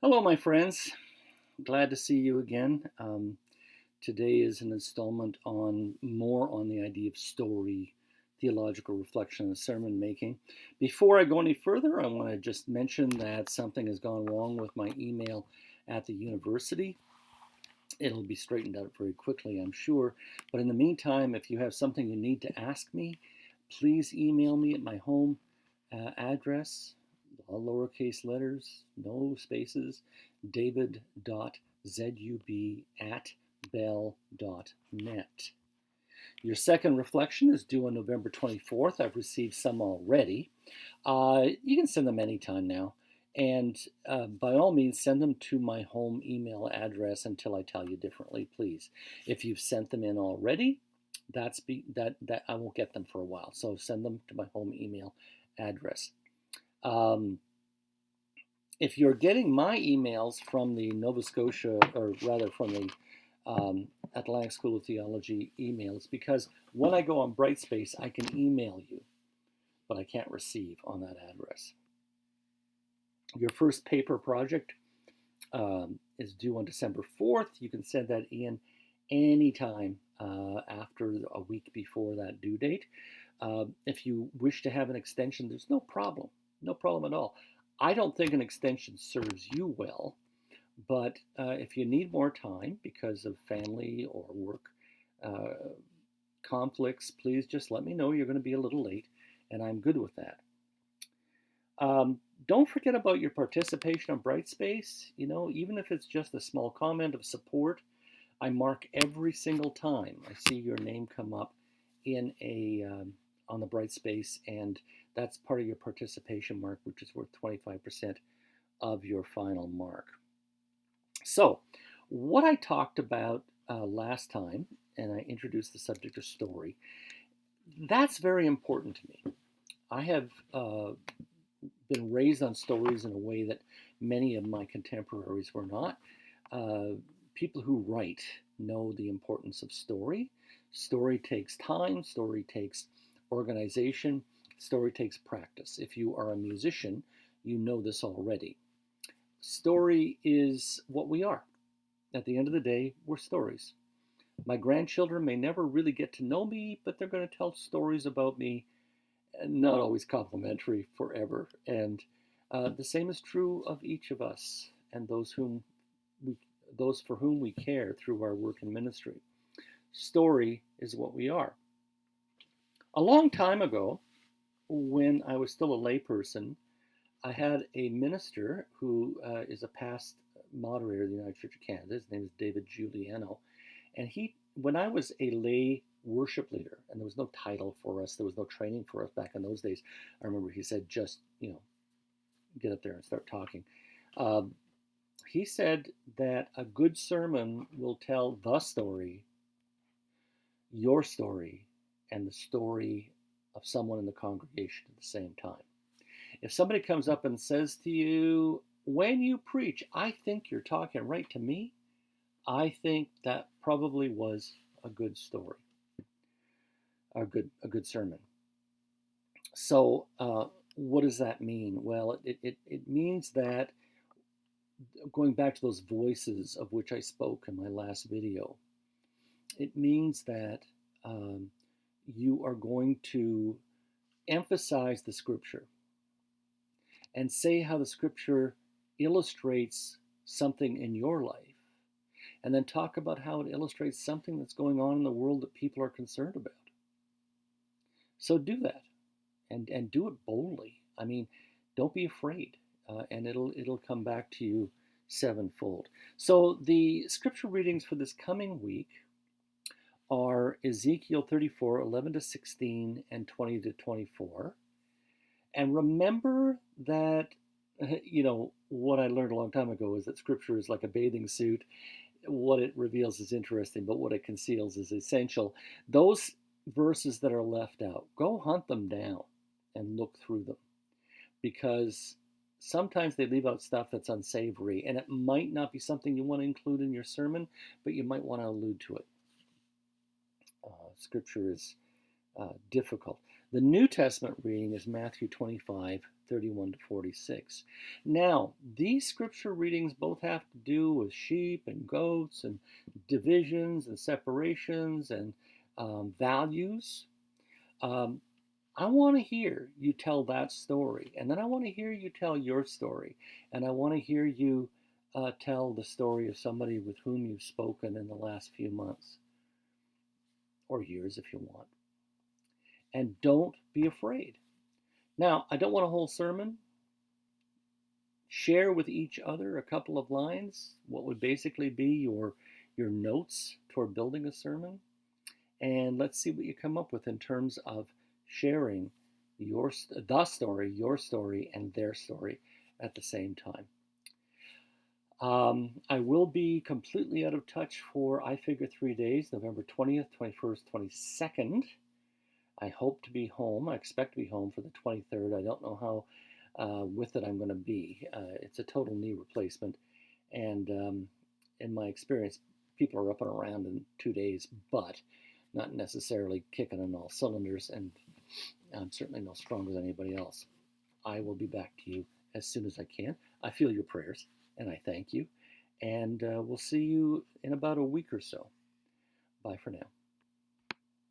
Hello, my friends. Glad to see you again. Today is an installment on more on the idea of story, theological reflection, and sermon making. Before I go any further, I want to just mention that something has gone wrong with my email at the university. It'll be straightened out very quickly, I'm sure. But in the meantime, if you have something you need to ask me, please email me at my home address, all lowercase letters, no spaces, david.zub@bell.net. Your second reflection is due on November 24th. I've received some already. You can send them anytime now. And by all means, send them to my home email address until I tell you differently, please. If you've sent them in already, that I won't get them for a while. So send them to my home email address. If you're getting my emails from the Nova Scotia, or rather from the Atlantic School of Theology emails, because when I go on Brightspace, I can email you, but I can't receive on that address. Your first paper project is due on December 4th. You can send that in anytime after a week before that due date. If you wish to have an extension, there's no problem. No problem at all. I don't think an extension serves you well, but if you need more time because of family or work conflicts, please just let me know. You're going to be a little late, and I'm good with that. Don't forget about your participation on Brightspace. Even if it's just a small comment of support, I mark every single time I see your name come up in on the Brightspace, and that's part of your participation mark, which is worth 25% of your final mark. So, what I talked about last time, and I introduced the subject of story, that's very important to me. I have been raised on stories in a way that many of my contemporaries were not. People who write know the importance of story. Story takes time, story takes organization, story takes practice. If you are a musician, you know this already. Story is what we are. At the end of the day, we're stories. My grandchildren may never really get to know me, but they're going to tell stories about me, not always complimentary forever. And the same is true of each of us and those for whom we care through our work and ministry. Story is what we are. A long time ago, when I was still a layperson, I had a minister who is a past moderator of the United Church of Canada. His name is David Giuliano. And when I was a lay worship leader, and there was no title for us, there was no training for us back in those days, I remember he said, just, get up there and start talking. He said that a good sermon will tell the story, your story, and the story of someone in the congregation at the same time. If somebody comes up and says to you, when you preach, I think you're talking right to me, I think that probably was a good story, a good sermon. So what does that mean? Well, it means that, going back to those voices of which I spoke in my last video, it means that you are going to emphasize the scripture and say how the scripture illustrates something in your life, and then talk about how it illustrates something that's going on in the world that people are concerned about. So do that, and do it boldly. I mean, don't be afraid, and it'll come back to you sevenfold. So the scripture readings for this coming week are Ezekiel 34, 11 to 16, and 20 to 24. And remember that, what I learned a long time ago is that scripture is like a bathing suit. What it reveals is interesting, but what it conceals is essential. Those verses that are left out, go hunt them down and look through them, because sometimes they leave out stuff that's unsavory, and it might not be something you want to include in your sermon, but you might want to allude to it. Scripture is difficult. The New Testament reading is Matthew 25:31 to 46. Now, these scripture readings both have to do with sheep and goats and divisions and separations and values. Um, I want to hear you tell that story, and then I want to hear you tell your story, and I want to hear you tell the story of somebody with whom you've spoken in the last few months or years if you want. And don't be afraid. Now, I don't want a whole sermon. Share with each other a couple of lines, what would basically be your notes toward building a sermon, and let's see what you come up with in terms of sharing the story, your story, and their story at the same time. I will be completely out of touch for, I figure, 3 days, November 20th, 21st, 22nd. I hope to be home. I expect to be home for the 23rd. I don't know how with it I'm going to be. It's a total knee replacement. And in my experience, people are up and around in 2 days, but not necessarily kicking on all cylinders. And I'm certainly no stronger than anybody else. I will be back to you as soon as I can. I feel your prayers, and I thank you. And we'll see you in about a week or so. Bye for now.